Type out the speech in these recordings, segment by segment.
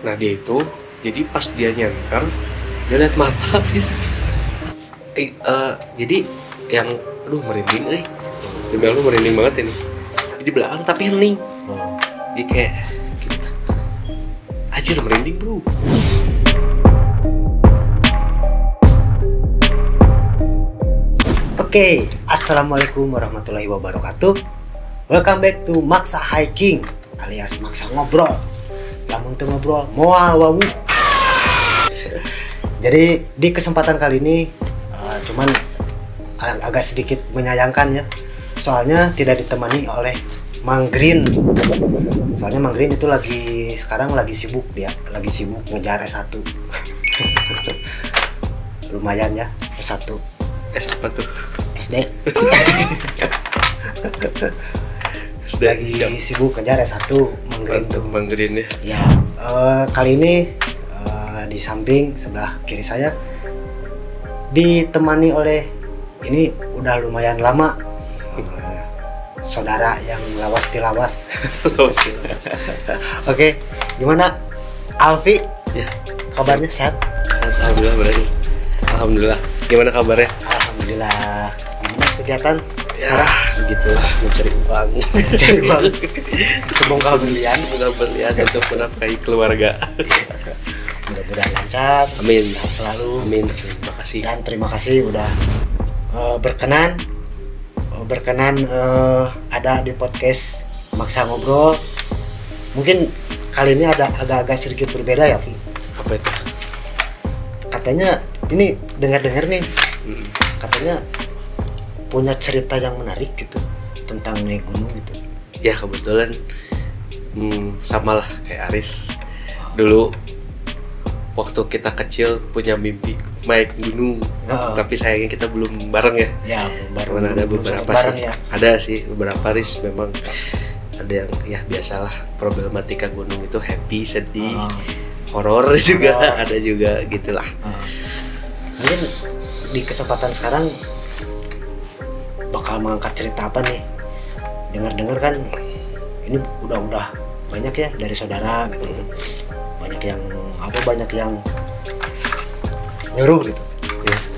Nah dia itu jadi pas dia nyenter dia lihat mata bis. Jadi yang aduh merinding demi Allah merinding banget ini. Jadi belakang tapi hening. Jadi kayak gitu. Anjir merinding bro. Oke, assalamualaikum warahmatullahi wabarakatuh. Welcome back to Maksa Hiking alias Maksa Ngobrol. Lamun teu ngobrol, moal wawu. Jadi di kesempatan kali ini cuman agak sedikit menyayangkan ya. Soalnya tidak ditemani oleh Mang Green. Soalnya Mang Green itu sekarang lagi sibuk ngejar S1. Lumayan ya, S1. S apa tuh? SD. Lagi siap. Sibuk kejar S1 Mang Green ya. Ya, kali ini di samping sebelah kiri saya ditemani oleh ini udah lumayan lama saudara yang lawas tilawas. Oke, gimana Alfi? Ya, kabarnya sehat? Sehat, alhamdulillah berarti. Alhamdulillah. Gimana kabarnya? Alhamdulillah. Gimana kegiatan sekarang? Begitu mencari uang. Mencari uang. Semoga berlian untuk menafkahi keluarga. Mudah-mudahan lancar. Amin. Sehat selalu. Amin. Terima kasih. Dan terima kasih udah berkenan ada di podcast Maksa Ngobrol. Mungkin kali ini ada agak-agak sedikit berbeda ya, Vi. Apa itu? Katanya ini dengar-dengar nih, katanya punya cerita yang menarik gitu tentang naik gunung gitu. Ya kebetulan sama lah kayak Aris dulu waktu kita kecil punya mimpi naik gunung, tapi sayangnya kita belum bareng ya. Ya belum bareng. Mana ada beberapa sih, ya. Ada sih beberapa Aris memang ada yang ya biasalah problematika gunung itu happy, sedih, horor juga ada juga gitulah. Mungkin di kesempatan sekarang bakal mengangkat cerita apa nih? Dengar-dengar kan ini udah banyak ya dari saudara gitu. Banyak yang nyuruh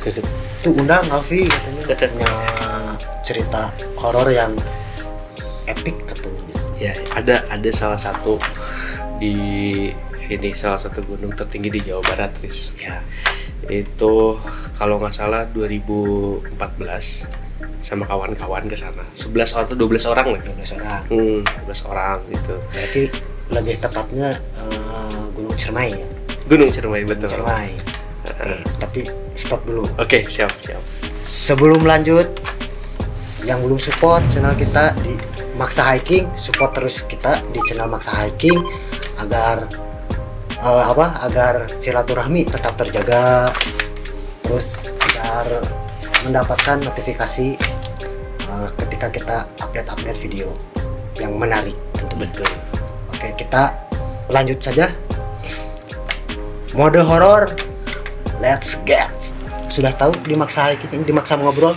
gitu. Tuh undang Alfi katanya punya cerita horor yang epic katanya gitu. Ya ada salah satu salah satu gunung tertinggi di Jawa Barat, Tris. Ya. Itu kalau nggak salah 2014 sama kawan-kawan ke sana. 11 atau 12 orang lah. 12 orang. 12 orang gitu. Berarti lebih tepatnya Gunung Ciremai ya. Gunung Ciremai, betul. Ciremai. Oke, tapi stop dulu. Oke, siap. Sebelum lanjut, yang belum support channel kita di Maksa Hiking, support terus kita di channel Maksa Hiking agar silaturahmi tetap terjaga, terus agar mendapatkan notifikasi ketika kita update video yang menarik tentu. Betul. Oke, kita lanjut saja. Mode horor, let's get. Sudah tahu di Maksa Hiking, di Maksa Ngobrol?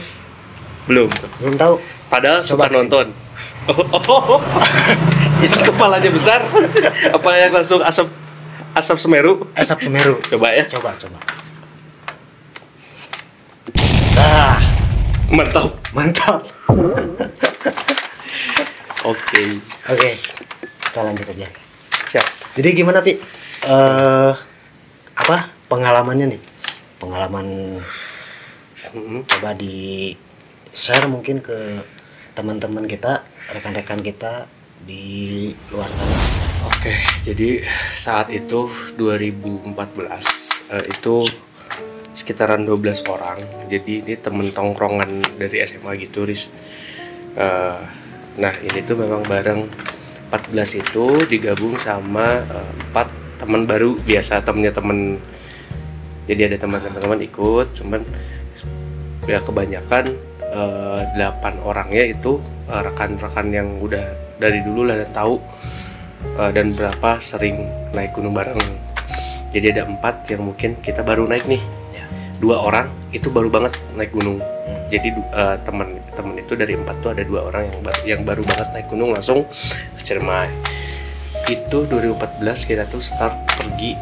Belum Tahu. Padahal Coba suka nonton. Ini kepalanya besar. Apa yang langsung asap Semeru? Asap Semeru. Coba ya. Coba. Nah, mantap. Oke, kita lanjut aja. siap. Jadi gimana Pi? Pengalamannya nih? Pengalaman coba di share mungkin ke teman-teman kita, rekan-rekan kita di luar sana. Oke, jadi saat itu 2014 itu sekitaran 12 orang. Jadi ini temen tongkrongan dari SMA gitu, Riz. Nah ini tuh memang bareng 14 itu digabung sama 4 teman baru biasa, temennya temen. Jadi ada teman-teman ikut, cuman ya kebanyakan 8 orangnya itu rekan-rekan yang udah dari dulu lah dan tahu dan berapa sering naik gunung bareng. Jadi ada 4 yang mungkin kita baru naik nih. 2 orang itu baru banget naik gunung. Jadi teman itu dari 4 tuh ada 2 orang yang baru banget naik gunung langsung ke Ciremai. itu 2014 kita tuh start pergi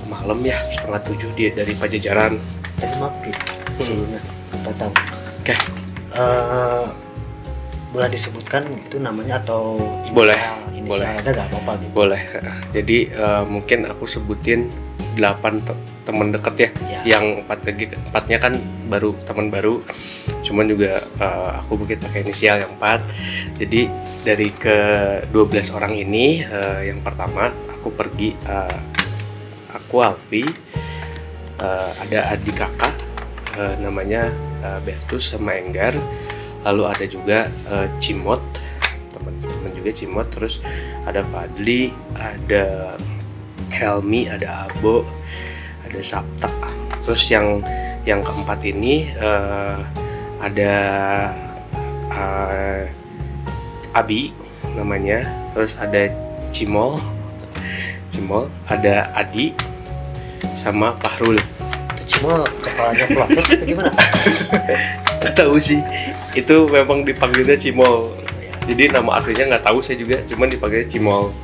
malam ya, 6:30 dia dari Pajajaran. Jadi maaf gitu sebelumnya potong. Oke. Boleh disebutkan itu namanya atau Boleh. inisial ada nggak apa-apa gitu. Boleh. Jadi mungkin aku sebutin 8 teman deket ya. Yang 4-nya kan baru teman baru. Cuman juga aku mungkin pakai inisial yang 4. Jadi dari ke 12 orang ini, yang pertama aku pergi, aku Alfi, ada adik kakak namanya Bertus sama Enggar. Lalu ada juga Cimot, teman-teman juga Cimot. Terus ada Fadli, ada Helmi, ada Abo, ada Sabta. Terus yang keempat ini ada Abi namanya. Terus ada Cimol, ada Adi sama Fahrul. Itu cuma kepalanya pelotot atau gimana? Nggak tahu sih, itu memang dipanggilnya Cimol. Jadi nama aslinya nggak tahu saya juga, cuman dipanggilnya Cimol.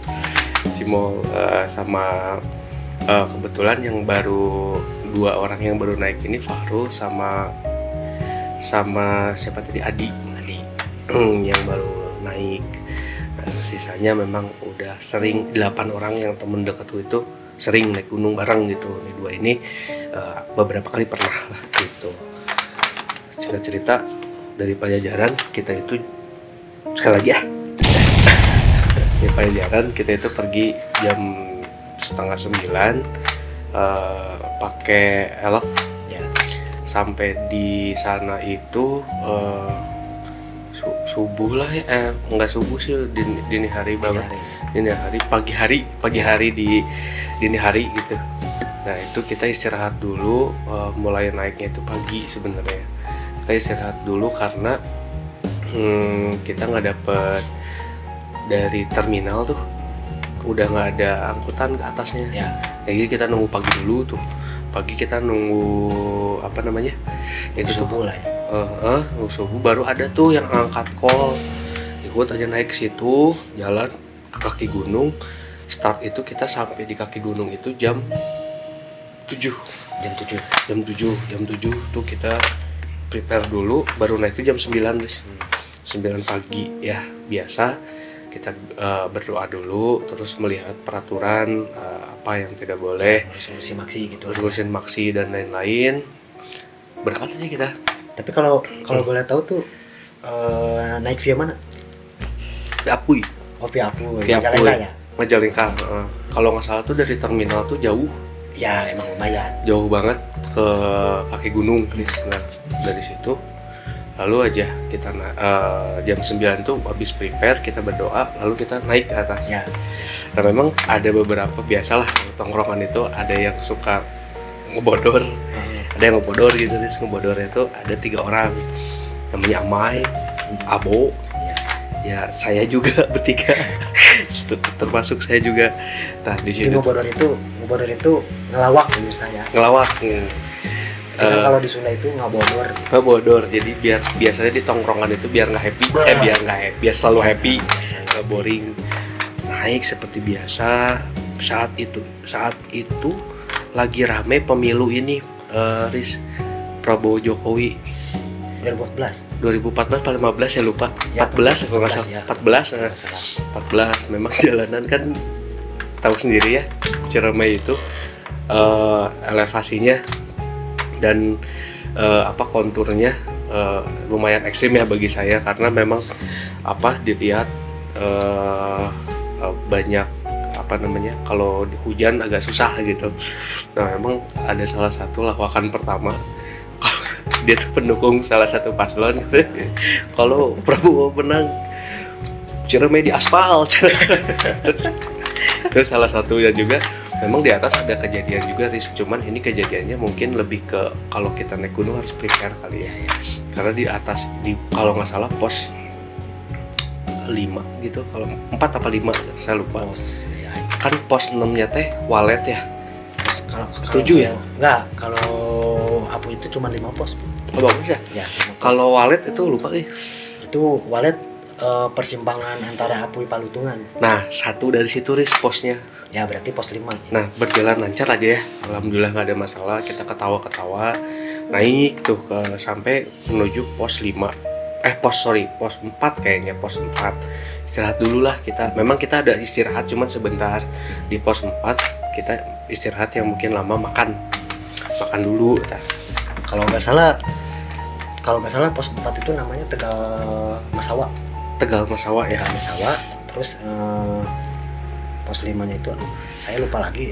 Sama kebetulan yang baru 2 orang yang baru naik ini Fahrul sama siapa tadi, Adi yang baru naik. Sisanya memang udah sering, 8 orang yang temen dekatku itu sering naik gunung bareng gitu. Ini 2 ini beberapa kali pernah lah gitu. Singkat cerita, dari Pajajaran kita itu sekali lagi di Pajajaran kita itu pergi jam 8:30 pakai elf ya. Sampai di sana itu subuh lah ya, enggak subuh sih, dini hari banget. Pagi hari di dini hari gitu. Nah itu kita istirahat dulu, mulai naiknya itu pagi sebenarnya. Kita istirahat dulu karena kita nggak dapet dari terminal tuh, udah nggak ada angkutan ke atasnya ya. Jadi kita nunggu pagi dulu tuh. Pagi kita nunggu apa namanya, itu subuh tuh lah ya. Nunggu subuh baru ada tuh yang angkat call. Ikut aja naik ke situ, jalan ke kaki gunung. Start itu kita sampai di kaki gunung itu jam 7 tuh kita prepare dulu, baru naik itu jam 9 guys. 9 pagi ya, biasa kita berdoa dulu, terus melihat peraturan apa yang tidak boleh, resolusi maksi gitu, resolusi maksi dan lain-lain. Berangkat aja kita. Tapi kalau boleh tahu tuh naik via mana? Via Apuy. Oh, via Apuy. Majalengka ya? Majalengka. Kalau nggak salah tuh dari terminal tuh jauh. Ya emang lumayan. Jauh banget ke kaki gunung, Chris. Nah dari situ lalu aja kita jam 9 tuh habis prepare, kita berdoa, lalu kita naik ke atas ya. Nah memang ada beberapa, biasalah tongkrongan itu ada yang suka ngebodor, ada yang ngebodor gitu. Terus ngebodornya itu ada 3 orang, namanya Amai, Abo ya, saya juga bertiga termasuk saya juga. Nah di situ ngebodor itu ngelawak menurut saya. Ngelawak. Kalau di Sunda itu ngebodor. Jadi biasanya di tongkrongan itu biar biar selalu happy, nggak boring. Naik seperti biasa. Saat itu lagi rame pemilu ini, Prabowo Jokowi 2014 atau 15 saya lupa ya, 14 kalau nggak salah ya. 14 memang jalanan kan tahu sendiri ya, Ciremai itu elevasinya dan konturnya lumayan ekstrim ya bagi saya, karena memang dilihat banyak kalau di hujan agak susah gitu. Nah memang ada salah satu lawakan pertama, dia tuh pendukung salah satu paslon gitu. Kalau Prabowo menang, Ciremai di aspal. Terus salah satu yang juga memang di atas ada kejadian juga, cuman ini kejadiannya mungkin lebih ke kalau kita naik gunung harus prepare kali ya. Karena di atas kalau nggak salah pos 5 gitu, kalau 4 apa 5 saya lupa. Kan pos 6-nya teh walet ya. Kalau 7 ya? Enggak, kalau Apu itu cuma 5 pos. Oh bagus ya? Ya, kalau walet itu lupa Itu walet persimpangan antara Apui Palutungan. Nah, satu dari situ Riz posnya. Ya berarti pos 5. Nah, berjalan lancar aja ya. Alhamdulillah nggak ada masalah. Kita ketawa-ketawa naik tuh ke sampai menuju pos 5. Pos 4 kayaknya, pos 4. Istirahat dulu lah kita. Memang kita ada istirahat cuman sebentar. Di pos 4 kita istirahat yang mungkin lama, makan dulu. Nah, Kalau nggak salah pos 4 itu namanya Tegal Masawa. Tegal Masawa ya. Tegal Masawa. Terus pos 5-nya itu saya lupa lagi.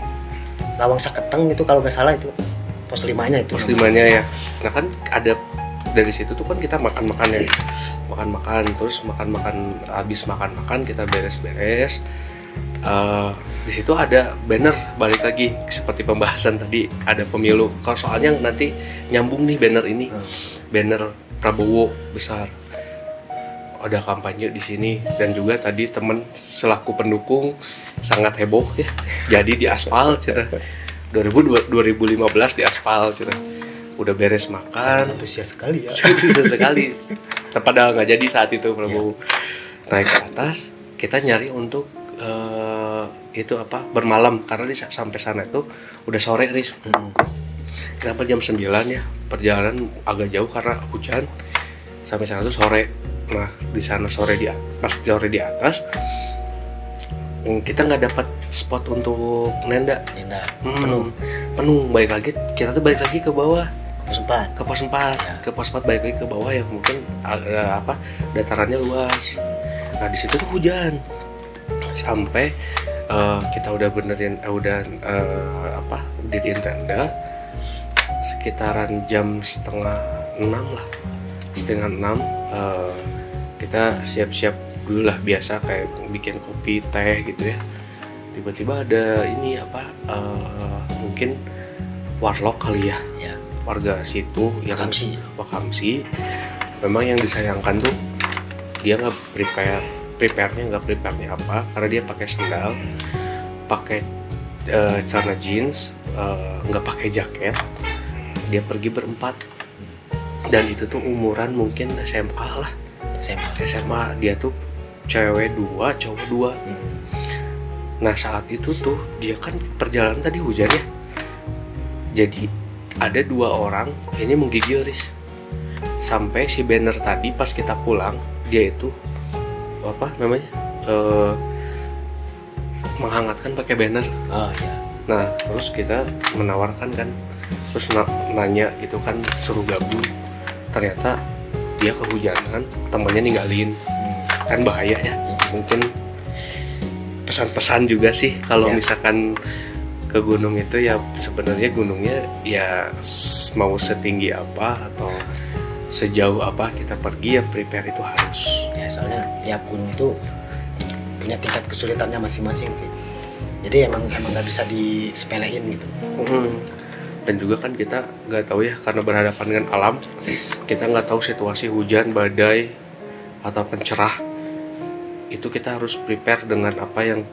Lawang Saketeng itu kalau nggak salah itu pos 5-nya itu. Pos 5-nya ya. Nah kan ada dari situ tuh kan kita makan-makan ya. Terus habis makan kita beres-beres. Di situ ada banner, balik lagi seperti pembahasan tadi, ada pemilu. Kalau soalnya nanti nyambung nih banner ini. Banner Prabowo besar. Ada kampanye di sini dan juga tadi temen selaku pendukung sangat heboh ya. Jadi di aspal cina 2015 di aspal cina. Udah beres makan, Antusias sekali ya. antusias sekali. Padahal nggak jadi saat itu Prabowo. Naik ke atas, kita nyari untuk itu apa bermalam karena sampai sana itu udah sore Riz. Kenapa jam 9 ya? Perjalanan agak jauh karena hujan. Sampai sana tuh sore. Nah, di sana pas sore di atas kita nggak dapat spot untuk nenda. Penuh. Balik lagi ke bawah. Ke pos 4 balik lagi ke bawah yang mungkin ada datarannya luas. Nah di situ tuh hujan sampai kita udah diriin tenda sekitaran jam setengah 6 lah, kita siap-siap dulu lah biasa kayak bikin kopi teh gitu ya. Tiba-tiba ada ini mungkin warlock kali ya. Warga situ yang Wakamsi. Memang yang disayangkan tuh dia nggak prepare-nya apa karena dia pakai sandal, pakai celana jeans, nggak pakai jaket. Dia pergi berempat dan itu tuh umuran mungkin SMA lah. SMA dia tuh cewek 2 cowok 2. Nah saat itu tuh dia kan perjalanan tadi hujan ya, jadi ada 2 orang ini menggigil Riz. Sampai si banner tadi pas kita pulang dia itu menghangatkan pakai banner. Nah terus kita menawarkan kan, terus nanya gitu kan, suruh gabung. Ternyata dia kehujanan, temannya ninggalin. Kan bahaya ya. Mungkin pesan-pesan juga sih kalau misalkan ke gunung itu ya sebenarnya gunungnya ya mau setinggi apa atau sejauh apa kita pergi ya prepare itu harus. Ya soalnya tiap gunung itu punya tingkat kesulitannya masing-masing. Jadi emang nggak bisa disepelein gitu. Dan juga kan kita nggak tahu ya karena berhadapan dengan alam, kita nggak tahu situasi hujan, badai ataupun cerah. Itu kita harus prepare dengan apa yang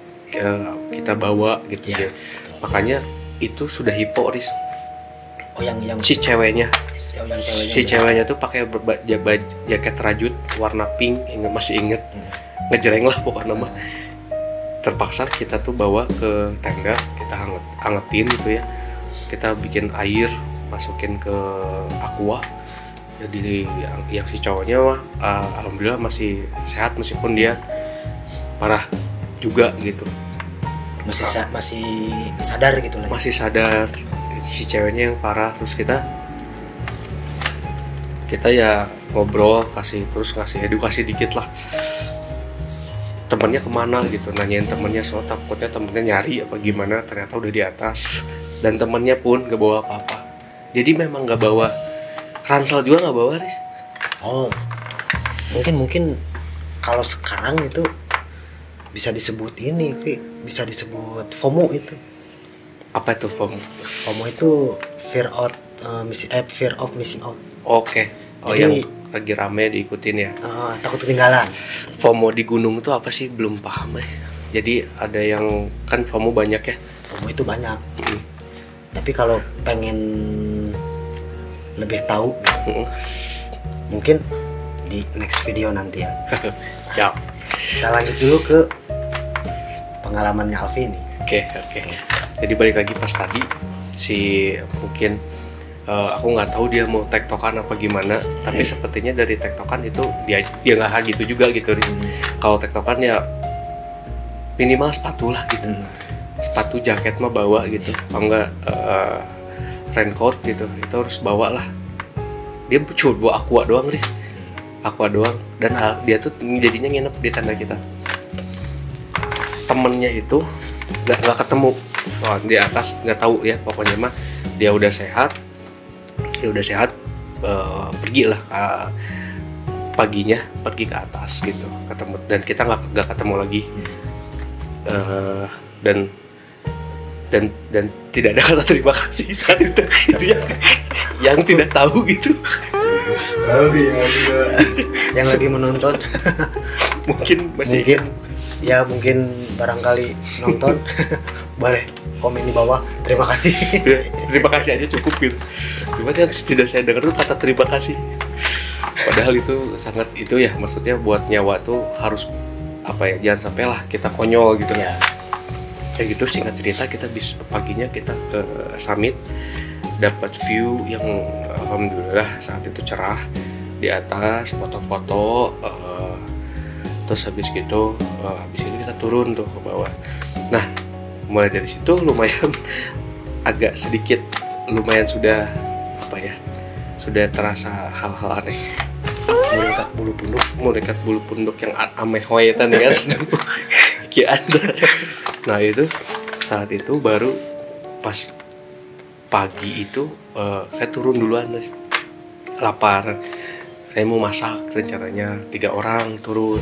kita bawa gitu ya. Makanya itu sudah hipo Riz. Yang si ceweknya si ceweknya tuh pakai jaket rajut warna pink, masih inget. Ngejreng lah pokoknya mah. Terpaksa kita tuh bawa ke tenda, kita angetin gitu ya. Kita bikin air, masukin ke aqua. Jadi yang si cowoknya mah alhamdulillah masih sehat meskipun dia parah juga gitu. Masih sadar gitu lah. Masih sadar, si ceweknya yang parah. Terus kita ya ngobrol, kasih edukasi dikit lah. Temennya kemana gitu, nanyain temennya, so takutnya temennya nyari apa gimana, ternyata udah di atas. Dan temennya pun gak bawa apa-apa. Jadi memang gak bawa ransel juga, gak bawa Riz. Mungkin kalau sekarang itu bisa disebut ini, bisa disebut FOMO itu. Apa itu FOMO? FOMO itu fear of missing out. Oke. Jadi, yang lagi rame diikutin ya. Takut ketinggalan. FOMO di gunung itu apa sih? Belum paham ya. Jadi ada yang kan FOMO banyak ya. FOMO itu banyak. Tapi kalau pengen lebih tahu, mungkin di next video nanti ya. Siap. Kita lanjut dulu ke pengalamannya Alfi nih. Oke. Jadi balik lagi pas tadi si mungkin aku nggak tahu dia mau tektokan apa gimana, tapi sepertinya dari tektokan itu dia nggak gitu juga gitu. Kalau tektokan ya minimal sepatu lah gitu, sepatu jaket mah bawa gitu, kalau nggak raincoat gitu itu harus bawa lah. Dia cuma bawa aqua doang dan dia tuh jadinya nginep di tenda kita. Temennya itu nggak ketemu, di atas nggak tahu ya, pokoknya mah dia udah sehat pergilah paginya pergi ke atas gitu ketemu, dan kita nggak ketemu lagi. Dan tidak ada kata terima kasih saat itu yang tidak tahu gitu. Yang lagi menonton mungkin barangkali nonton boleh komen di bawah terima kasih. Terima kasih aja cukup gitu. Cuma yang tidak saya dengar tuh kata terima kasih, padahal itu sangat itu ya, maksudnya buat nyawa tuh harus apa ya, jangan sampai lah kita konyol gitu ya. Kayak gitu. Singkat cerita, kita paginya kita ke summit, dapat view yang alhamdulillah saat itu cerah di atas, foto-foto, terus habis itu kita turun tuh ke bawah. Nah, mulai dari situ lumayan agak sedikit sudah apa ya, sudah terasa hal-hal aneh, murikat bulu punduk yang ameh hoyetan kan. Nah itu saat itu baru pas pagi itu saya turun duluan, lapar, saya mau masak, rencananya 3 orang turun,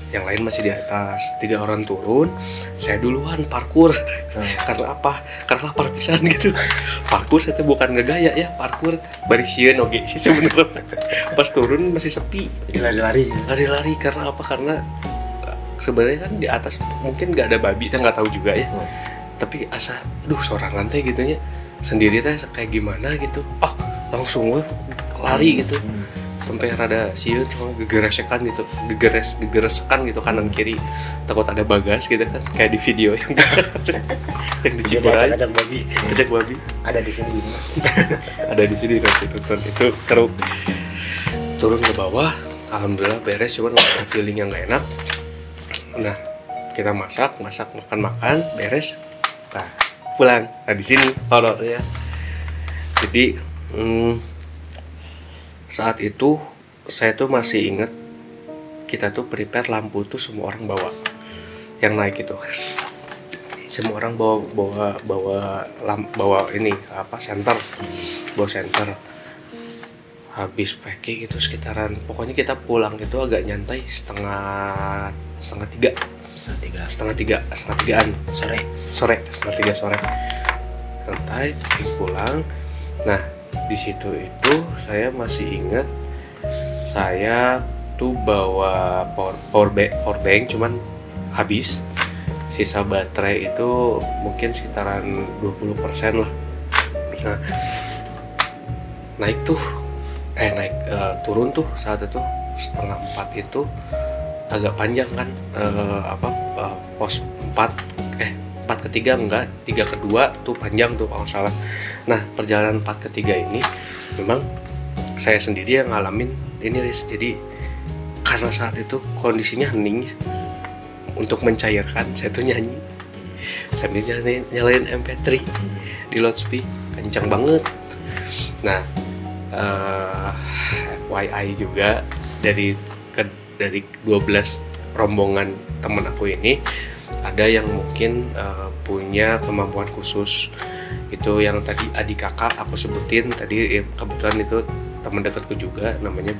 yang lain masih di atas. 3 orang turun, saya duluan parkur. Karena apa? Karena lapar pisan gitu. Parkur saya tuh bukan ngegaya ya, parkur barisieun oge sih sebenarnya. Pas turun masih sepi, lari-lari karena apa? Karena sebenarnya kan di atas mungkin nggak ada babi, kita nggak tahu juga ya. Tapi asa sorangan teh gitunya sendiri teh kayak gimana gitu. Langsung gue lari gitu. Sampai rada sieun, cuma gegeresekan gitu kanan kiri, takut ada bagas gitu kan, kayak di video yang di Cipurai, kacak babi ada di sini nanti nonton itu seru. Turun ke bawah, alhamdulillah beres, cuma ada feeling yang gak enak. Nah, kita masak makan beres, nah pulang. Nah di sini horornya. Jadi saat itu saya tuh masih inget, kita tuh prepare lampu tuh semua orang bawa, yang naik itu semua orang bawa ini apa, bawa senter. Habis packing itu sekitaran, pokoknya kita pulang itu agak nyantai setengah tigaan sore santai pulang. Nah di situ itu saya masih ingat, saya tuh bawa power bank cuman habis, sisa baterai itu mungkin sekitaran 20% lah. Nah turun tuh saat itu 3:30 itu agak panjang kan, pos 4 ke 3 enggak, 3 ke 2 tuh panjang tuh kalau salah. Nah perjalanan 4 ke 3 ini memang saya sendiri yang ngalamin ini, Riz. Jadi karena saat itu kondisinya hening ya, untuk mencairkan saya tuh nyanyi sambil nyalain MP3 di loudspeaker kencang banget. Nah FYI juga dari 12 rombongan temen aku ini ada yang mungkin punya kemampuan khusus. Itu yang tadi adik kakak aku sebutin tadi, kebetulan itu teman dekatku juga, namanya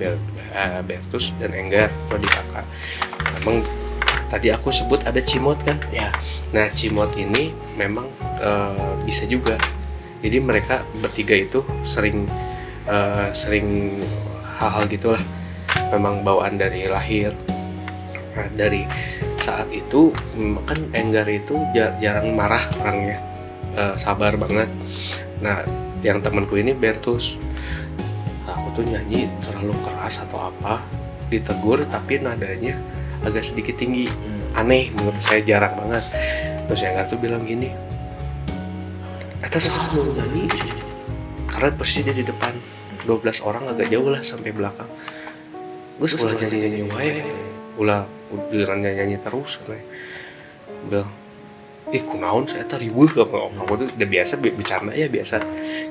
Bertus dan Enggar, adik kakak. Memang tadi aku sebut ada Cimot kan ya. Nah Cimot ini memang bisa juga, jadi mereka bertiga itu sering hal-hal gitulah, memang bawaan dari lahir. Nah dari saat itu kan Enggar itu jarang marah orangnya, sabar banget. Nah yang temanku ini Bertus, aku tuh nyanyi terlalu keras atau apa, ditegur tapi nadanya agak sedikit tinggi. Aneh menurut saya, jarang banget. Terus yang tuh bilang gini, "Eta susah mau nyanyi." Karena posisi dia di depan 12 orang, agak jauh lah sampai belakang. Gue ulah nyanyi wae, ulah nyanyi terus kayak. Bilang, "Ih kunaon saya eta riweuh." Aku tuh udah biasa bercanda ya, biasa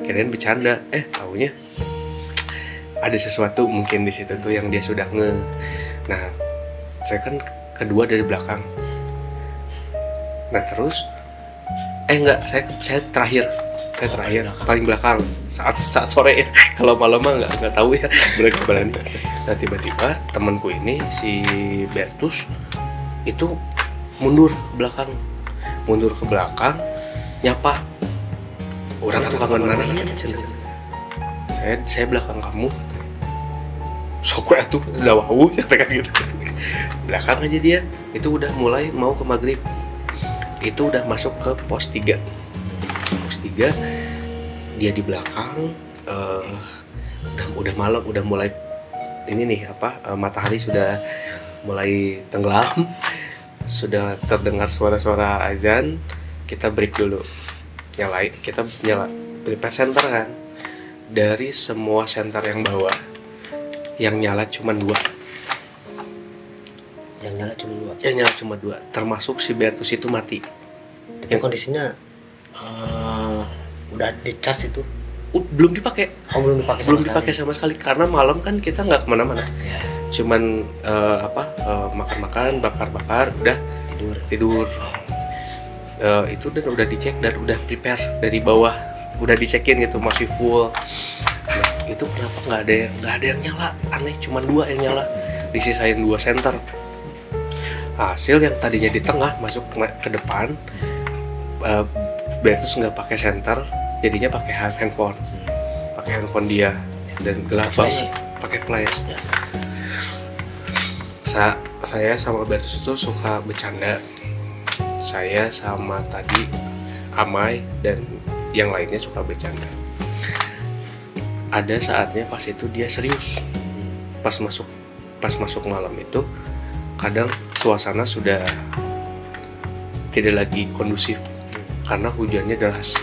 kirain bercanda, taunya ada sesuatu mungkin di situ tuh yang dia sudah Nah, saya kan kedua dari belakang. Nah terus enggak, saya terakhir paling belakang saat sore ya. Kalau malam mah nggak tahu ya mereka berani. Nah tiba-tiba temanku ini si Bertus itu mundur ke belakang nyapa, orang kangen mananya. Saya belakang kamu, sok atuh udah wau kayak gitu. Belakang aja dia, itu udah mulai mau ke maghrib, itu udah masuk ke pos 3. Dia di belakang, udah malam, udah mulai ini nih matahari sudah mulai tenggelam, sudah terdengar suara-suara azan. Kita break dulu, kita prepare center kan. Dari semua center yang bawah, yang nyala cuma 2. Yang nyala cuma 2, termasuk si Bertus itu mati. Tapi kondisinya udah dicas itu? Belum dipakai. Belum dipakai sama sekali. Karena malam kan kita nggak kemana-mana. Ya. Cuman makan-makan, bakar-bakar, udah tidur. Itu dan udah dicek dan udah prepare dari bawah, udah dicekin gitu, masih full. Nah, itu kenapa nggak ada yang nyala? Aneh, cuma 2 yang nyala, disisain 2 center. Hasil yang tadinya di tengah masuk ke depan, Bertus nggak pakai center, jadinya pakai handphone dia, dan gelap banget, pakai flash. Saya sama Bertus itu suka bercanda. Saya sama tadi Amai dan yang lainnya suka bercanda. Ada saatnya pas itu dia serius. Pas masuk malam itu, kadang suasana sudah tidak lagi kondusif karena hujannya deras.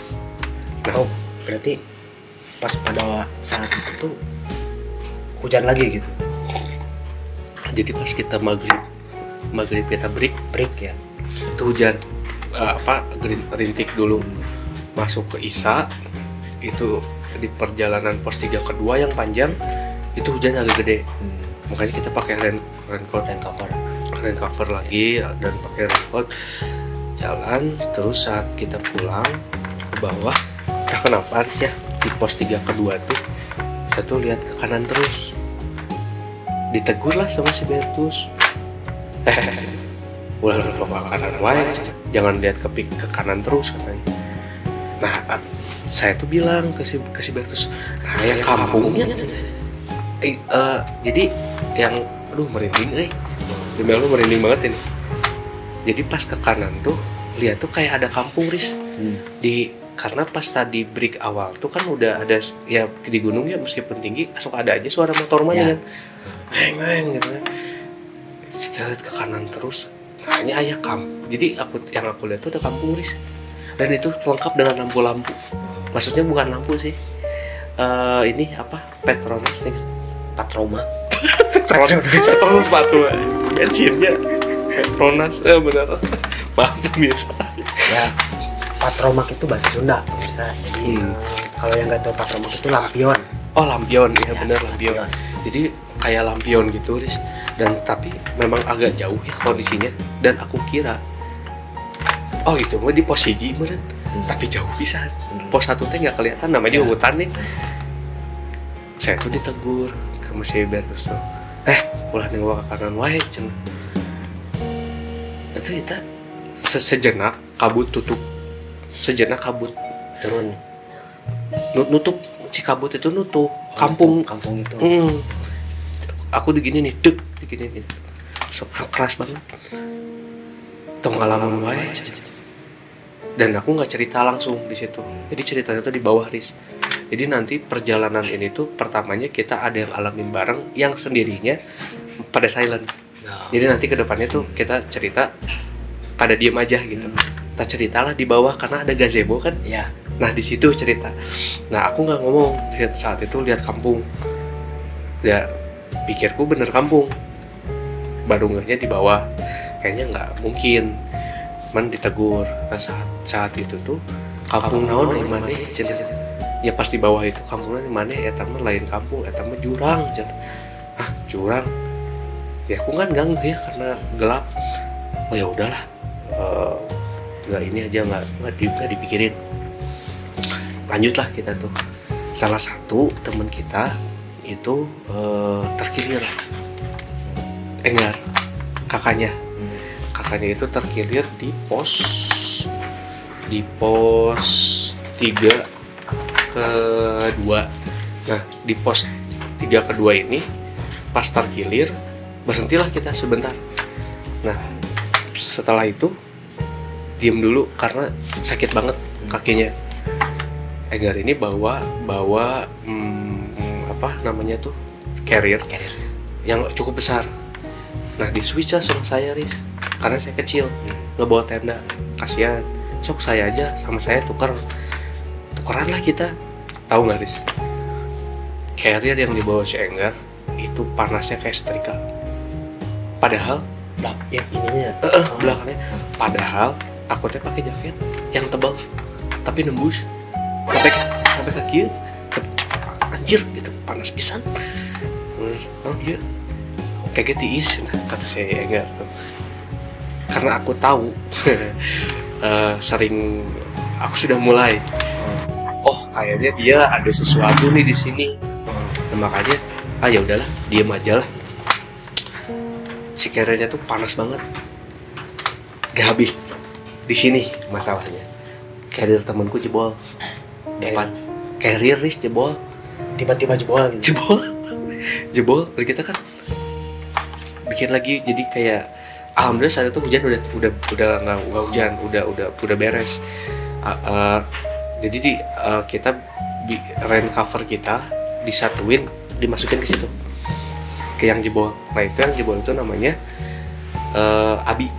Nah, berarti pas pada saat itu hujan lagi gitu. Jadi pas kita maghrib kita break ya. Itu hujan rintik dulu. Masuk ke Isa, itu di perjalanan pos 3 kedua yang panjang itu hujan agak gede. Makanya kita pakai rain cover lagi dan pakai raincoat jalan. Terus saat kita pulang ke bawah, kenapa sih ya di pos 3 kedua tuh saya tuh lihat ke kanan terus, ditegur lah sama si Bertus, ulah ke kanan wae, jangan lihat ke kanan terus katanya. Nah saya tuh bilang ke si Bertus, nah ya kampungnya jadi yang merinding demi Allah, merinding banget ini. Jadi pas ke kanan tuh lihat tuh kayak ada kampung, Riz. Karena pas tadi break awal tuh kan udah ada ya, di gunung ya meskipun tinggi suka ada aja suara motor mana kan, ngeng gitu kan. Kita lihat ke kanan terus, hanya ayah kampung. Jadi yang aku lihat tuh ada kampung, Riz. Dan itu lengkap dengan lampu-lampu. Maksudnya bukan lampu sih, ini Petronas nih, Petronas sepatu bensinnya Petronas, benar. Maaf biasa ya. Patromak itu bahasa Sunda pemirsa. Jadi kalau yang nggak tahu patromak itu lampion. Lampion ya, bener lampion. Jadi kayak lampion gitu, Riz. Dan tapi memang agak jauh ya kondisinya. Dan aku kira itu mah di pos 1 bener, tapi jauh bisa. Pos 1 teh nggak kelihatan, namanya hutan nih. Saya tuh ditegur ke si Bertus tuh, ulah nengok ke kanan wae cenah. Itu kita sejenak kabut tutup, turun, nutup si kabut itu, nutup kampung itu. Aku digini nih, digini keras banget. Tong ngalamun wae. Dan aku nggak cerita langsung di situ. Jadi ceritanya tuh di bawah, Riz. Jadi nanti perjalanan ini tuh pertamanya kita ada yang alamin bareng, yang sendirinya pada silent. Jadi nanti ke depannya tuh kita cerita pada diem aja gitu. Kita ceritalah di bawah karena ada gazebo kan. Iya. Nah di situ cerita. Nah aku nggak ngomong saat itu, lihat kampung. Ya pikirku bener kampung. Baru ngehnya di bawah. Kayaknya nggak mungkin. Man ditegur. Nah saat itu tuh kampung naon di mana? Ya pas di bawah itu kampungnya di mana? Ya tamu lain kampung. Ya tamu jurang. Ah jurang. Ya aku kan ganggu ya karena gelap. Oh ya udahlah, nggak ini aja nggak dipikirin. Lanjutlah kita tuh. Salah satu teman kita itu terkilir, Enggar, kakaknya itu terkilir di pos 3 ke 2. Nah di pos 3 ke 2 ini pas terkilir berhentilah kita sebentar. Nah setelah itu diem dulu karena sakit banget kakinya. Enggar ini bawa apa namanya tuh carrier yang cukup besar. Nah di switch lah sama saya Riz, karena saya kecil ngebawa tenda, kasihan. Sok saya aja sama saya tukeran lah kita. Tahu nggak Riz? Carrier yang dibawa si Enggar itu panasnya kayak setrika. Padahal yang ininya belakangnya. Padahal takutnya pakai jaket yang tebal, tapi nembus sampai kaki. Anjir gitu, panas pisan. Oh iya, kayak tiis. Nah kata saya Enggar tuh, karena aku tahu sering aku sudah mulai. Oh kayaknya dia ada sesuatu nih di sini. Nah, makanya ya udahlah, diem aja lah. Si carrier-nya tuh panas banget. Gak habis di sini masalahnya. Carrier temanku jebol. Depan carrier Riz jebol. Tiba-tiba jebol gitu. Jebol. Dan kita kan bikin lagi, jadi kayak alhamdulillah saat itu hujan udah nggak hujan, udah beres. Jadi kita rain cover kita disatuin, dimasukin ke situ, ke yang jebol. Nah itu yang jebol itu namanya Abi,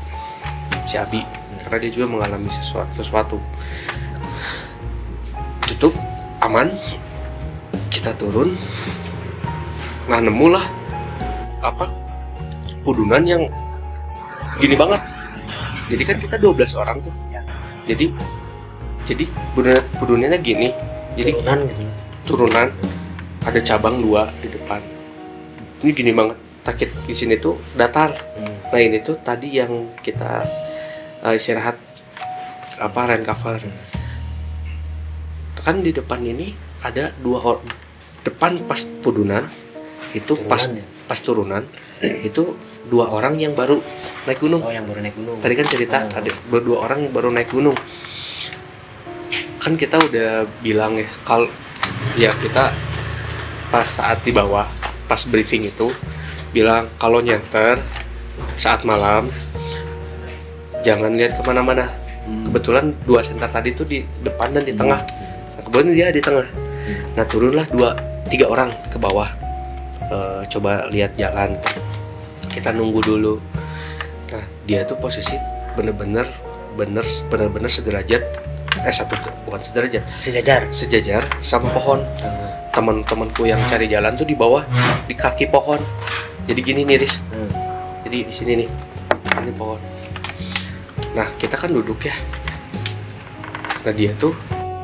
si Abi, karena dia juga mengalami sesuatu. Tutup, aman, kita turun. Nah nemulah apa pudunan yang gini banget. Jadi kan kita 12 orang tuh. Jadi pudunannya gini. Jadi turunan gitu. Turunan. Ada cabang 2 di depan. Ini gini banget. Takit di sini tuh datar. Nah ini tuh tadi yang kita istirahat rain cover. Kan di depan ini ada 2 orang. Depan pas pudunan itu turunan, pas turunan itu 2 orang yang baru naik gunung. Oh yang baru naik gunung. Tadi kan cerita ada 2 orang yang baru naik gunung. Kan kita udah bilang ya kalau ya kita pas saat di bawah pas briefing itu bilang kalau nyenter saat malam jangan lihat kemana-mana. Kebetulan 2 senter tadi tuh di depan dan di tengah. Nah, kebetulan dia di tengah. Nah turunlah 3 orang ke bawah. Coba lihat jalan. Kita nunggu dulu. Nah dia tuh posisi bener-bener sederajat. Bukan sederajat, sejajar sama pohon. Teman-temanku yang cari jalan tuh di bawah di kaki pohon. Jadi gini nih Riz. Jadi di sini nih, ini pohon. Nah kita kan duduk ya. Nah dia tuh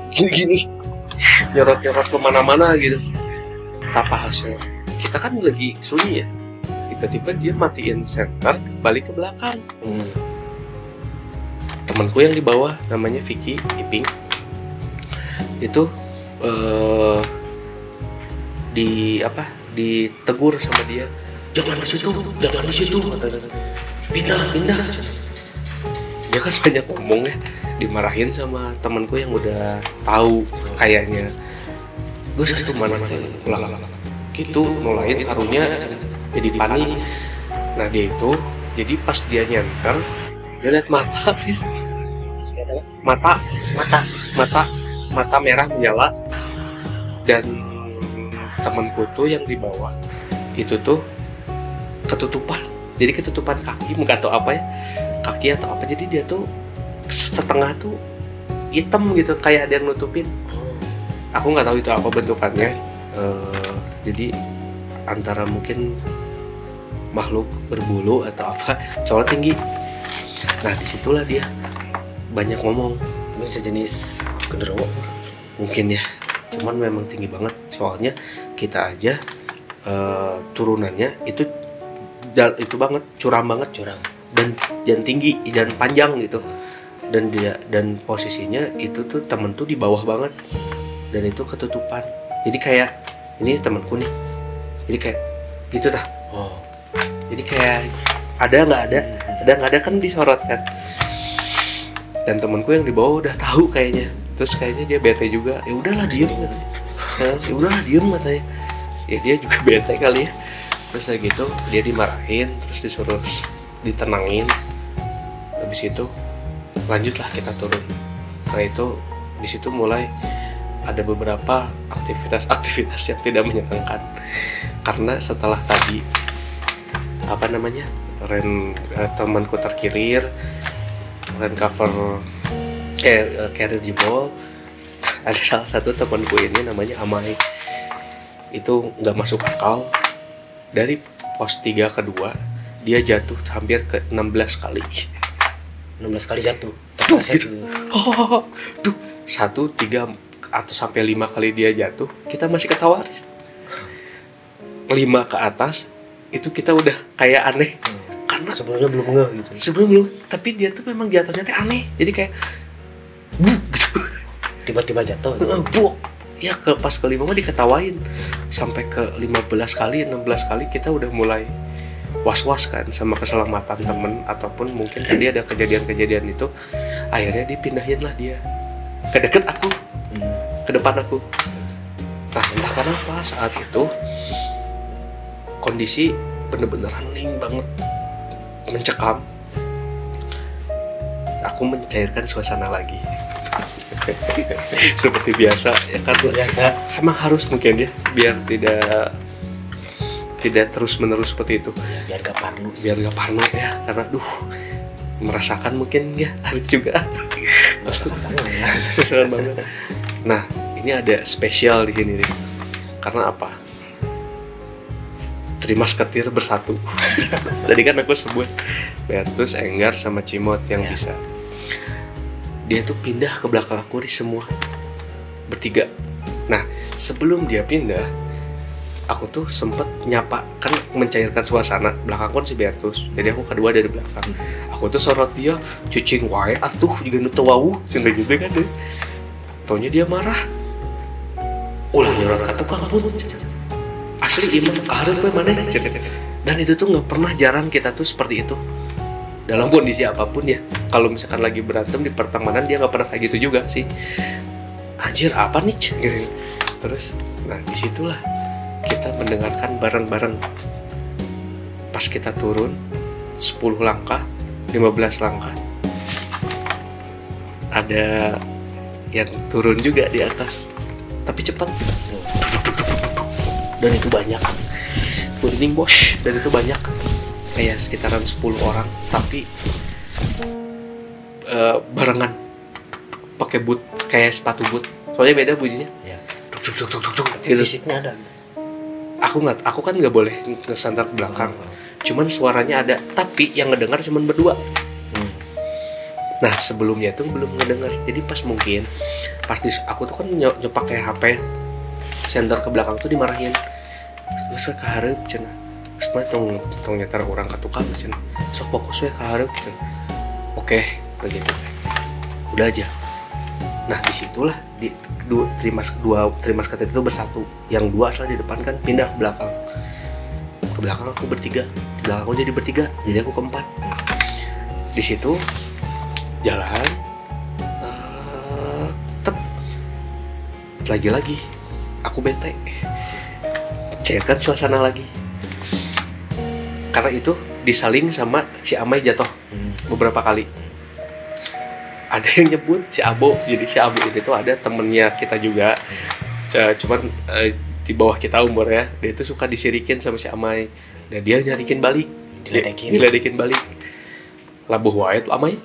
gini nyorot kemana-mana gitu. Apa hasil? Kita kan lagi sunyi ya. Tiba-tiba dia matiin senter, balik ke belakang. Temanku yang di bawah namanya Vicky Iping itu ditegur sama dia, jangan di situ, pindah. Dia kan banyak ngomong ya, dimarahin sama temanku yang udah tahu kayaknya. Gue satu mana ulang gitu, nolain karunya jadi panik. Nah dia itu jadi pas dia nyenter dia lihat mata merah menyala, dan temanku tuh yang di bawah itu tuh ketutupan, jadi ketutupan kaki, nggak tahu apa ya, kaki atau apa, jadi dia tuh setengah tuh hitam gitu, kayak ada yang nutupin. Aku nggak tahu itu apa bentukannya. Jadi antara mungkin makhluk berbulu atau apa, soalnya tinggi. Nah disitulah dia banyak ngomong. Ini sejenis genderuwo Mungkin ya, cuman memang tinggi banget. Soalnya kita aja turunannya itu banget, curam banget, dan tinggi dan panjang gitu. Dan posisinya itu tuh temen tuh di bawah banget, dan itu ketutupan. Jadi kayak ini temanku nih, jadi kayak gitu dah. Jadi kayak ada nggak ada kan disorot kan. Dan temanku yang di bawah udah tahu kayaknya, terus kayaknya dia bete juga. Ya udahlah diem katanya. Ya udahlah diem katanya. Ya dia juga bete kali ya. Terus kayak gitu dia dimarahin, terus disuruh ditenangin. Habis itu lanjutlah kita turun. Nah itu di situ mulai ada beberapa aktivitas yang tidak menyenangkan, karena setelah tadi temanku terkilir, cover carrier jebol, ada salah satu temanku ini namanya Amai, itu nggak masuk akal. Dari pos 3 ke 2 dia jatuh hampir ke 16 kali jatuh. Duh, 1, 3 atau sampai 5 kali dia jatuh, kita masih ketawa. 5 ke atas itu kita udah kayak aneh. Karena sebelumnya belum ngeh gitu. Sebelum tapi dia tuh memang jatuhnya teh aneh. Jadi kayak gitu. Tiba-tiba jatuh. Ya pas ke-5 mah diketawain. Sampai ke 15 kali, 16 kali kita udah mulai was-was kan sama keselamatan temen, ataupun mungkin tadi ada kejadian-kejadian itu. Akhirnya dipindahin lah dia ke deket aku, ke depan aku. Nah entah kenapa saat itu kondisi bener-bener hening banget, mencekam. Aku mencairkan suasana lagi seperti biasa ya kan. Emang harus mungkin ya, biar tidak terus-menerus seperti itu, biar gak parno ya, karena merasakan mungkin ya harus juga merasakan banget. Nah ini ada spesial di sini nih, karena apa? Trimasketir bersatu. Tadi kan aku sebut Bertus, Enggar, sama Cimot yang bisa. Dia tuh pindah ke belakang aku semua bertiga. Nah sebelum dia pindah, aku tuh sempet nyapa, kan mencairkan suasana. Belakang kan si Bertus, jadi aku kedua dari belakang. Aku tuh sorot dia, cucing wae atuh juga nu teu wawuh cenah gitu kan deh. Taunya dia marah. Ulah nyorot ka tukang pun. Asli iman ada gue mana. Dan itu tuh nggak pernah, jarang kita tuh seperti itu dalam kondisi apapun ya. Kalau misalkan lagi berantem di pertemanan, dia nggak pernah kayak gitu juga sih. Anjir apa nih gitu. Terus nah disitulah kita mendengarkan bareng-bareng. Pas kita turun 10 langkah 15 langkah ada yang turun juga di atas, tapi cepat. Dan itu banyak, burning bos, dan itu banyak, kayak sekitaran 10 orang, tapi barengan pakai boot, kayak sepatu boot, soalnya beda bunyinya. Gitu. Fisiknya ada. Aku kan nggak boleh ngesantar ke belakang, cuman suaranya ada, tapi yang ngedengar cuman berdua. Nah sebelumnya itu belum ngedengar, jadi pas aku tuh kan pakai HP, senter ke belakang tuh dimarahin. Terus ke hareup cenah. Terus tong nyetar orang ka tukang cenah. Sok fokus we ka hareup cenah. Oke, begitu. Udah aja. Nah, disitulah di trimasketir itu bersatu. Yang 2 asal di depan kan pindah ke belakang. Ke belakang aku bertiga. Di belakang aku jadi bertiga, jadi aku keempat. Di situ jalan lagi aku bete. Cairkan suasana lagi, karena itu disaling sama si Amai jatuh beberapa kali. Ada yang nyebut si Abo, jadi si Abo ini tuh ada temennya kita juga, cuman di bawah kita umurnya. Dia tuh suka disirikin sama si Amai, Dan dia nyarikin balik, diledekin balik. Labuh wae tuh amai.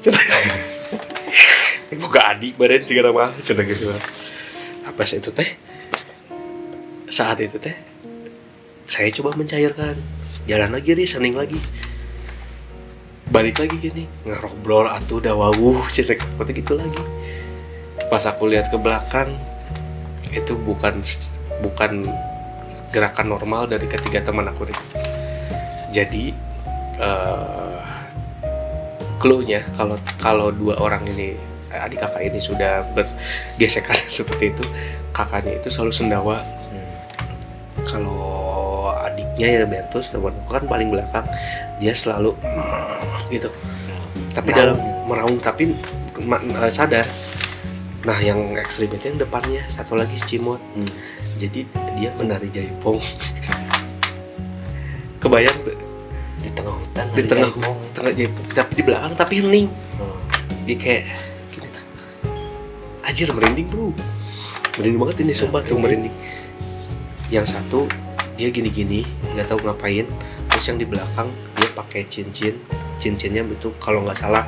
Buka adik badan segala mah cenah gitu. Apa itu teh? Saat itu teh saya coba mencairkan. Jalan lagi nih, sening lagi. Balik lagi gini, ngerobrol atuh udah wawuh cenah gitu lagi. Pas aku lihat ke belakang, itu bukan gerakan normal dari ketiga teman aku nih. Jadi clue-nya kalau dua orang ini, adik kakak ini sudah bergesekan seperti itu, kakaknya itu selalu sendawa. Kalau adiknya ya Bentus, temanku kan paling belakang, dia selalu gitu. Tapi dalam meraung tapi sadar. Nah yang ekstrim itu yang depannya, satu lagi si Cimot. Jadi dia menari jaipong. Kebayang tuh di tengah hutan, di tengah jaipong, tapi di belakang tapi hening. Dia kayak gini tuh. Anjir merinding bro. Merinding banget ini sumpah tuh merinding. Yang satu dia gini-gini, nggak tahu ngapain. Terus yang di belakang dia pakai cincinnya itu kalau nggak salah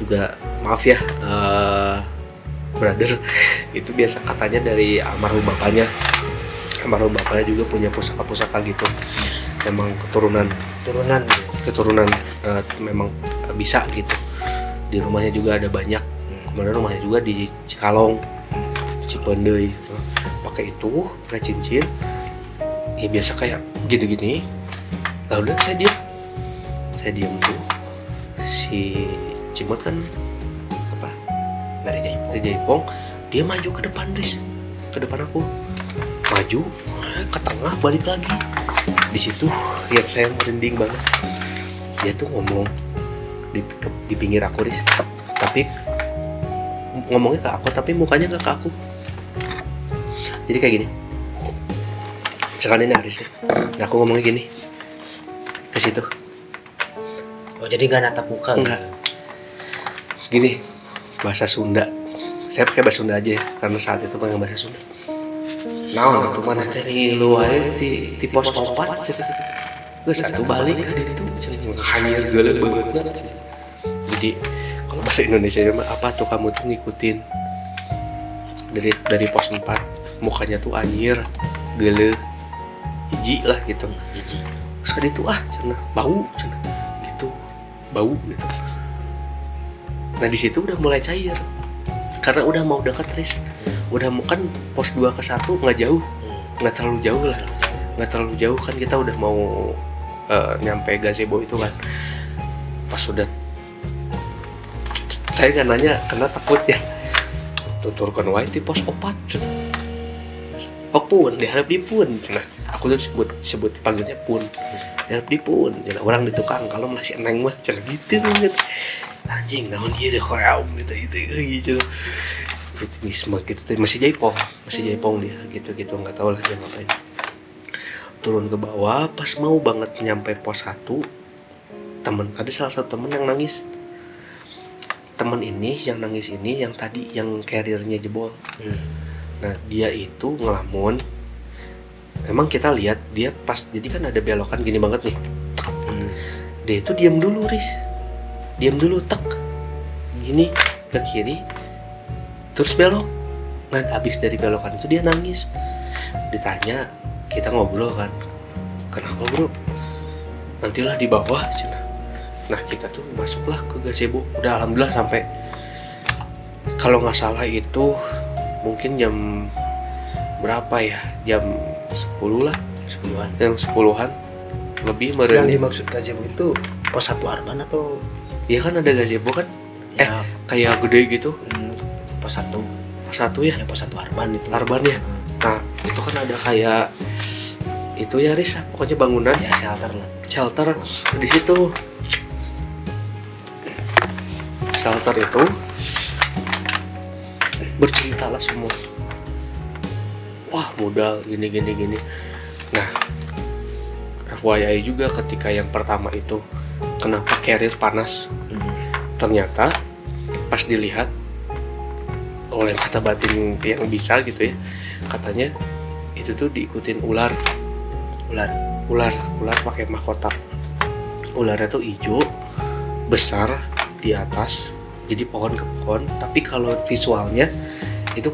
juga, maaf ya brother, itu biasa katanya dari almarhum bapaknya juga punya pusaka gitu. Memang keturunan memang bisa gitu. Di rumahnya juga ada banyak. Kemudian rumahnya juga di Cikalong, Cipendei. Pakai itu, pakai cincin. Ya biasa kayak gitu-gini. Lalu saya diam tuh. Si Cimot kan apa? Dari jaipong. Dia maju ke depan, ke depan aku. Maju ke tengah, balik lagi. Di situ yang saya merinding banget. Dia tuh ngomong di pinggir aku, tapi ngomongnya ke aku tapi mukanya nggak ke aku. Jadi kayak gini. Misalkan ini Aris nih. Nah, aku ngomongnya gini ke situ. Oh jadi nggak natap muka? Enggak. Gini, bahasa Sunda. Saya pakai bahasa Sunda aja ya, karena saat itu pakai bahasa Sunda. Nah, tuh mana tadi lu aja di pos 4 geus satu balik kan itu hanyir geuleuh banget. Jadi kalau bahasa Indonesia mah apa tuh, kamu tuh ngikutin dari pos 4, mukanya tuh anyir, geuleuh, hiji lah gitu. Terus kan itu cenah bau cenah gitu. Bau gitu. Nah, di situ udah mulai cair. Karena udah mau dekat udah kan pos 2 ke 1 nggak jauh, nggak terlalu jauh kan, kita udah mau nyampe gazebo itu kan. Pas sudah saya nggak nanya karena takut ya, tuturkan wae di pos 4 pun diharap di pun cenah. Aku tuh sebut panggilnya pun, diharap di pun cenah. Orang di tukang kalau masih eneng mah cenah gitu. Anjing naon ieu deh koream gitu. Fitnisme gitu, masih jaipong dia gitu nggak tahu lah dia ngapain. Turun ke bawah, pas mau banget nyampe pos 1, ada salah satu temen yang nangis. Temen ini yang nangis ini yang tadi yang carrier-nya jebol. Nah dia itu ngelamun. Emang kita lihat dia pas, jadi kan ada belokan gini banget nih. Dia itu diam dulu tek gini ke kiri, terus belok. Nah abis dari belokan itu dia nangis. Ditanya, kita ngobrol kan, kenapa bro? Nantilah di bawah cenah. Nah kita tuh masuklah ke gazebo. Udah alhamdulillah sampai, kalau nggak salah itu mungkin jam berapa ya, jam 10 lah, 10-an, jam 10-an lebih meren. Yang dimaksud gazebo itu pos 1 Arban atau? Iya kan ada gazebo kan ya, kayak gede gitu. Pos 1 ya, pos 1 Arban itu. Arban ya. Nah itu kan ada kayak itu ya Riz, pokoknya bangunan ya, shelter di situ. Shelter itu bercerita lah semua. Wah modal gini. Nah FYI juga ketika yang pertama itu kenapa carrier panas, ternyata pas dilihat oleh mata batin yang bisa gitu ya, katanya itu tuh diikutin ular Ular. Ular pakai mahkota. Ularnya tuh hijau, besar di atas, jadi pohon ke pohon. Tapi kalau visualnya itu,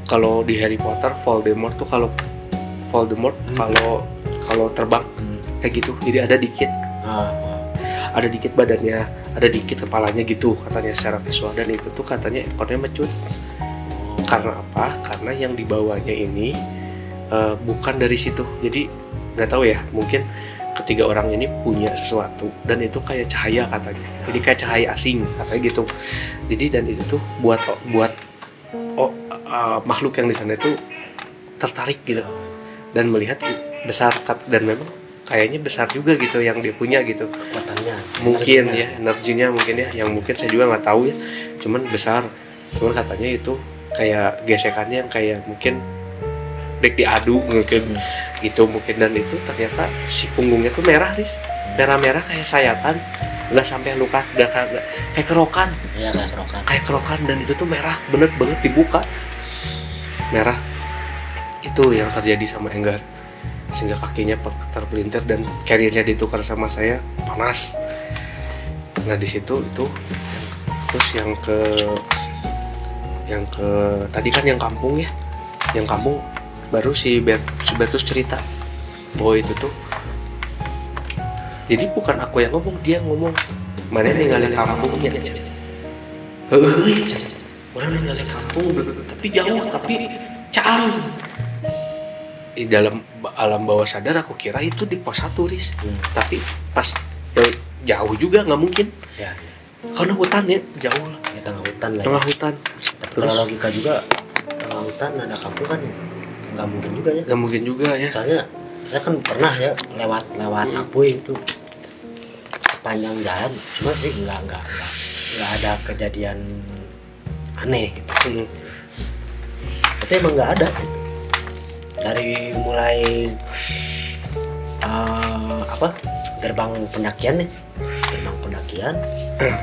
kalau di Harry Potter Voldemort tuh kalau kalau terbang kayak gitu, jadi ada dikit ada dikit badannya, ada dikit kepalanya gitu katanya secara visual. Dan itu tuh katanya ekornya mecut. Karena apa? Karena yang dibawanya ini bukan dari situ. Jadi nggak tahu ya, mungkin ketiga orang ini punya sesuatu dan itu kayak cahaya katanya. Jadi kayak cahaya asing katanya gitu. Jadi dan itu tuh buat makhluk yang di sana itu tertarik gitu dan melihat besar, dan memang kayaknya besar juga gitu yang dia punya gitu. Kekuatannya. Mungkin ya energinya mungkin ya, yang mungkin saya juga nggak tahu ya. Cuman besar. Cuman katanya itu kayak gesekannya yang kayak mungkin break diadu mungkin gitu mungkin. Dan itu ternyata si punggungnya tuh merah, Riz. Merah-merah kayak sayatan, nggak sampai luka, nggak kayak kerokan. Iya, Kayak kerokan. Dan itu tuh merah bener banget, dibuka merah. Itu yang terjadi sama Enggar, sehingga kakinya terpelintir dan carrier-nya ditukar sama saya panas. Nah di situ itu terus yang ke tadi kan yang kampung ya, yang kampung baru si Bertus cerita bahwa itu tuh jadi bukan aku yang ngomong, dia ngomong mana ninggalin kampungnya orang ninggalin kampung tapi jauh, tapi caang. Di dalam alam bawah sadar aku kira itu di pos 1, Riz. Tapi pas jauh juga nggak mungkin ya. Karena hutan ya, jauh lah Ya, tengah hutan lah. tengah hutan. Terus kalau logika juga tengah hutan ada kampung kan nggak mungkin juga ya. Nggak mungkin juga ya. Soalnya saya kan pernah ya lewat Apuy itu sepanjang jalan, cuma sih nggak ada kejadian aneh gitu. Tapi emang nggak ada gitu. Dari mulai gerbang pendakian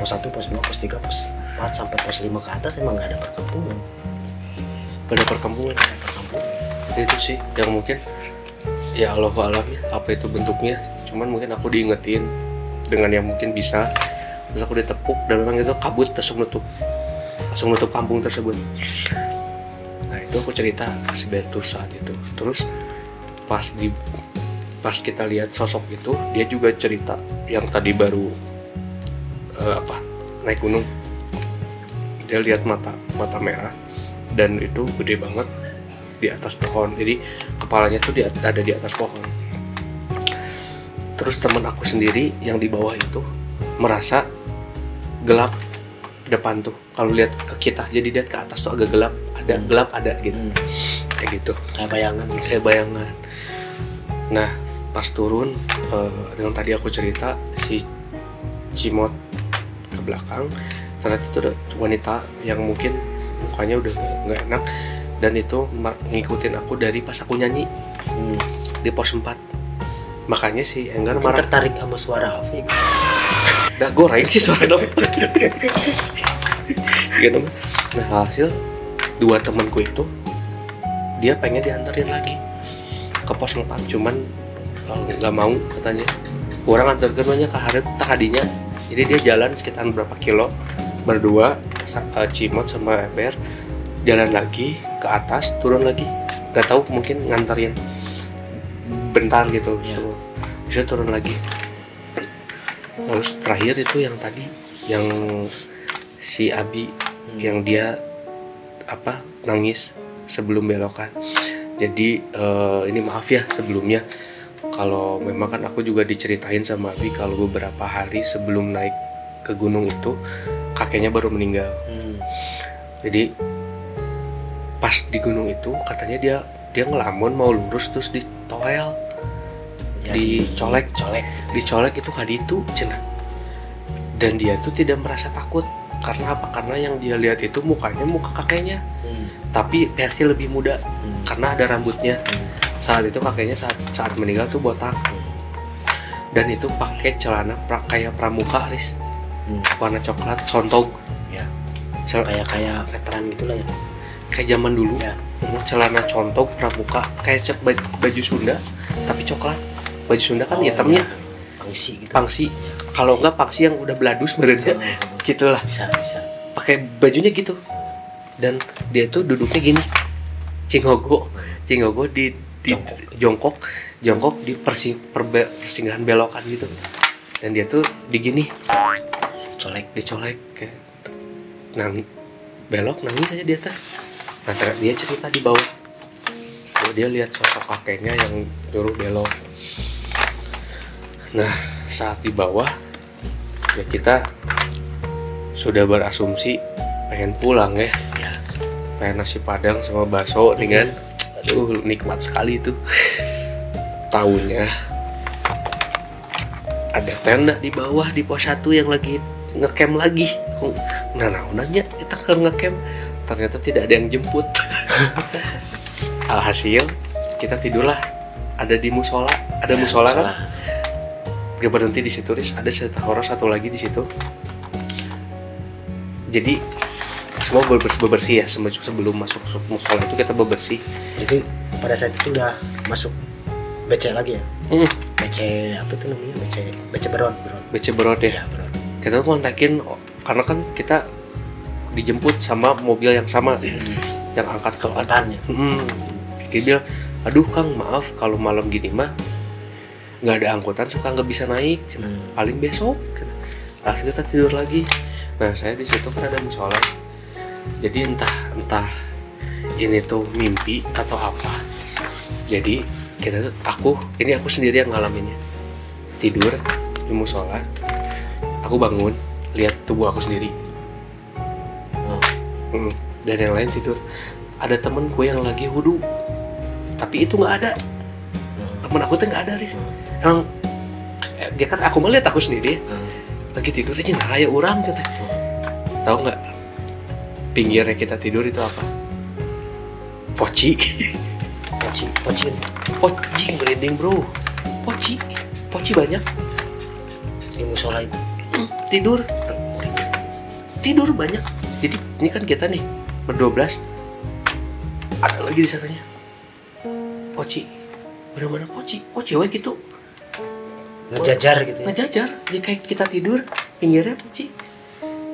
pos 1, pos 2, pos 3, pos 4 sampai pos 5 ke atas emang nggak ada perkampungan. Pada perkampungan itu sih yang mungkin ya Allah alam ya apa itu bentuknya. Cuman mungkin aku diingetin dengan yang mungkin bisa, terus aku ditepuk dan memang itu kabut langsung nutup kampung tersebut. Nah itu aku cerita ke si Bertus saat itu. Terus pas kita lihat sosok itu, dia juga cerita yang tadi baru naik gunung, dia lihat mata merah dan itu gede banget di atas pohon. Jadi kepalanya tuh ada di atas pohon. Terus teman aku sendiri yang di bawah itu merasa gelap depan tuh. Kalau lihat ke kita, jadi lihat ke atas tuh agak gelap, ada gitu. Kayak gitu. Kayak bayangan. Nah, pas turun yang tadi aku cerita si Cimot ke belakang, ternyata itu ada wanita yang mungkin mukanya udah nggak enak dan itu ngikutin aku dari pas aku nyanyi di pos 4. Makanya si Enggar marah. Tertarik sama suara Afi. Udah goreng sih suara dong. Gitu. Nah hasil dua temanku itu dia pengen diantarin lagi ke pos 4, cuman nggak mau katanya. Kurang antar keduanya ke Harep tadinya. Jadi dia jalan sekitar berapa kilo berdua, Cimot sama Ber jalan lagi ke atas, turun lagi. Gak tahu mungkin nganterin bentar gitu ya. Bisa turun lagi. Lalu terakhir itu yang tadi yang si Abi yang dia nangis sebelum belokan. Jadi ini maaf ya sebelumnya kalau memang kan aku juga diceritain sama Abi kalau beberapa hari sebelum naik ke gunung itu kakeknya baru meninggal. Jadi pas di gunung itu katanya dia ngelamun mau lurus terus ditoel ya, dicolek itu kaditu cenah. Dan dia tuh tidak merasa takut karena apa? Karena yang dia lihat itu mukanya muka kakeknya, tapi versi lebih muda karena ada rambutnya. Saat itu kakeknya saat meninggal tuh botak dan itu pakai celana kayak pramuka, Riz. Warna coklat sontog ya. Kayak veteran gitulah ya, kayak zaman dulu ya. Celana contog pramuka kayak baju Sunda tapi coklat. baju Sunda kan hitamnya pangsi gitu. pangsi, kalau enggak pangsi yang udah beladus sebenarnya gitulah, Bisa. pakai bajunya gitu. Dan dia tuh duduknya gini, cingogo di jongkok di persinggahan belokan gitu. Dan dia tuh di gini dicolek kayak belok nangis aja dia teh. Nah dia cerita di bawah bahwa dia lihat sosok kakeknya yang nyuruh belok. Nah saat di bawah ya kita sudah berasumsi pengen pulang ya, pengen nasi padang sama bakso nih kan, aduh nikmat sekali itu. Taunya ada tenda di bawah di pos 1 yang lagi ngecamp lagi. Nah nanya kita ke ngecamp, ternyata tidak ada yang jemput. Alhasil kita tidurlah ada di musola, ada musola kan. Gak berhenti di situ, ada cerita horor satu lagi di situ. Jadi semua bebersih ya, sebelum masuk musola itu kita bebersih. Jadi pada saat itu udah masuk BC lagi ya? BC apa itu namanya? BC Berot ya. Berot. Kita kontakin karena kan kita dijemput sama mobil yang sama, yang angkat ke angkatannya. Dia bilang, aduh Kang maaf kalau malam gini mah nggak ada angkutan, suka nggak bisa naik, paling besok. Pas kita tidur lagi. Nah saya di situ kan ada musola. Jadi entah ini tuh mimpi atau apa. Jadi aku sendiri yang ngalaminnya. Tidur di musola, aku bangun lihat tubuh aku sendiri. Dan yang lain tidur. Ada temenku yang lagi wudu, tapi itu nggak ada. Temen aku tuh nggak ada, Riz. Emang dia kan aku melihat aku sendiri lagi tidur aja, nah kayak orang gitu. Tahu nggak pinggirnya kita tidur itu apa? Poci merinding bro. Poci banyak di musola itu. Tidur banyak. Jadi ini kan kita nih ber-12, ada lagi di sananya poci, bener-bener poci we gitu, ngejajar gitu ya? Ngejajar, ya kayak kita tidur pinggirnya poci.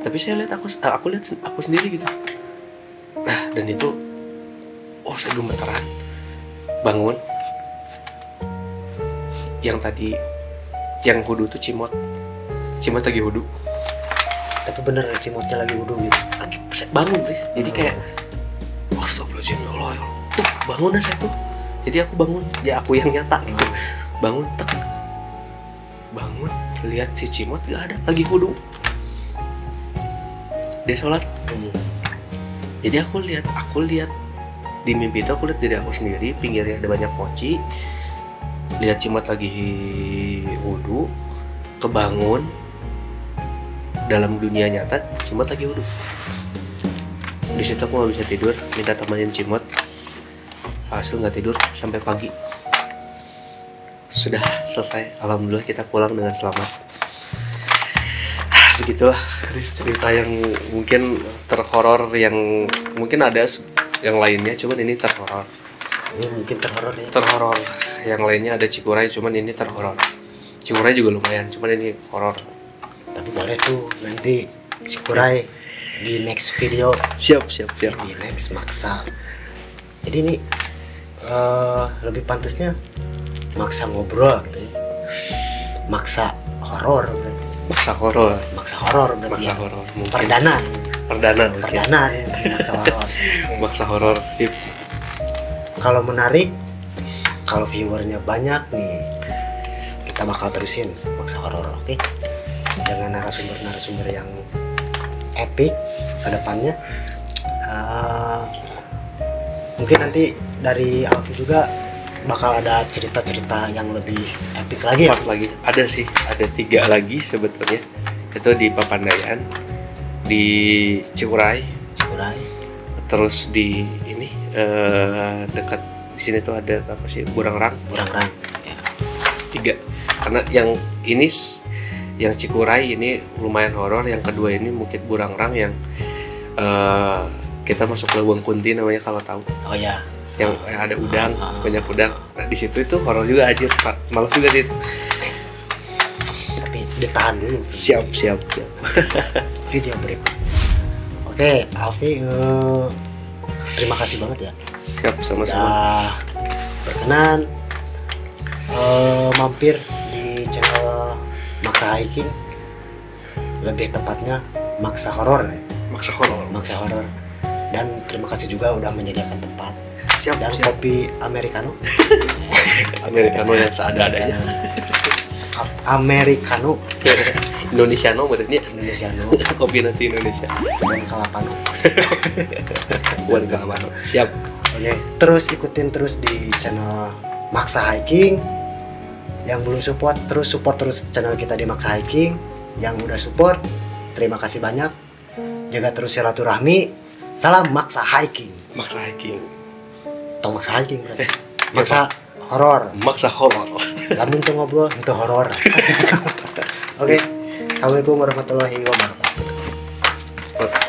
Tapi saya lihat aku lihat aku sendiri gitu. Nah dan itu saya gemeteran bangun. Yang tadi yang wudu tuh cimot lagi wudu. Tapi bener cimotnya lagi wudu gitu. Lagi bangun guys. Jadi kayak astagfirullahaladzim ya Allah. Bangun dah saya tuh. Jadi aku bangun, ya aku yang nyata gitu. Bangun lihat si cimot gak ada, lagi wudu. Dia sholat. Jadi aku lihat di mimpi itu, aku lihat diri aku sendiri, pinggirnya ada banyak poci. Lihat cimot lagi wudu, kebangun. Dalam dunia nyata cimot lagi wudu. Di situ aku nggak bisa tidur, minta temenin cimot. Hasil nggak tidur sampai pagi. Sudah selesai, alhamdulillah kita pulang dengan selamat. Begitulah cerita yang mungkin terhoror, yang mungkin ada yang lainnya, cuman ini terhoror. Ini mungkin terhoror ya. Terhoror. Yang lainnya ada Cikuray, cuman ini terhoror. Cikuray juga lumayan, cuman ini horor. Tapi boleh tuh nanti Cikuray di next video. Siap. Di next maksa. Jadi ini lebih pantasnya maksa ngobrol gitu ya. Maksa horor berarti. Maksa horor berarti. Perdana ya, maksa horor. Maksa horor sip. Kalau menarik, kalau viewernya banyak nih, kita bakal terusin maksa horor, oke? Dengan narasumber yang epic ke depannya. Mungkin nanti dari Alfi juga bakal ada cerita-cerita yang lebih epic lagi ya? Lagi ada sih, ada 3 lagi sebetulnya. Itu di Papandayan, di Cikuray, terus di ini dekat di sini tuh ada apa sih, Burangrang ya. 3. Karena yang ini yang Cikuray ini lumayan horor, yang kedua ini mungkin Burangrang yang kita masuk Leuweung Kunti namanya kalau tahu. Oh ya, yang ada udang, banyak udang. Nah, di situ itu horor juga anjir, Pak. Males juga sih. Tapi ditahan dulu. Siap. Video berikut. Oke, Alfi, terima kasih banget ya. Siap, sama-sama. Udah berkenan mampir di channel Maksa Hiking, lebih tepatnya Maksa Horor ya. Maksa horor. Maksa Horor. Dan terima kasih juga udah menyediakan tempat. Siap, Dan siap. kopi americano. Americano yang seadanya. Americano Indonesiano berarti Indonesiano kopi nanti Indonesia. dan Kalapano. Bukan Kalapano. Siap. Oke, terus ikutin terus di channel Maksa Hiking. Yang belum support terus channel kita di Maksa Hiking. Yang udah support, terima kasih banyak. Jaga terus silaturahmi. Salam Maksa Hiking. Maksa hiking. Tong Maksa Hiking berarti. Maksa Horor. Maksa horor. Lamun tuh ngobrol itu horor. Oke. Assalamualaikum warahmatullahi wabarakatuh.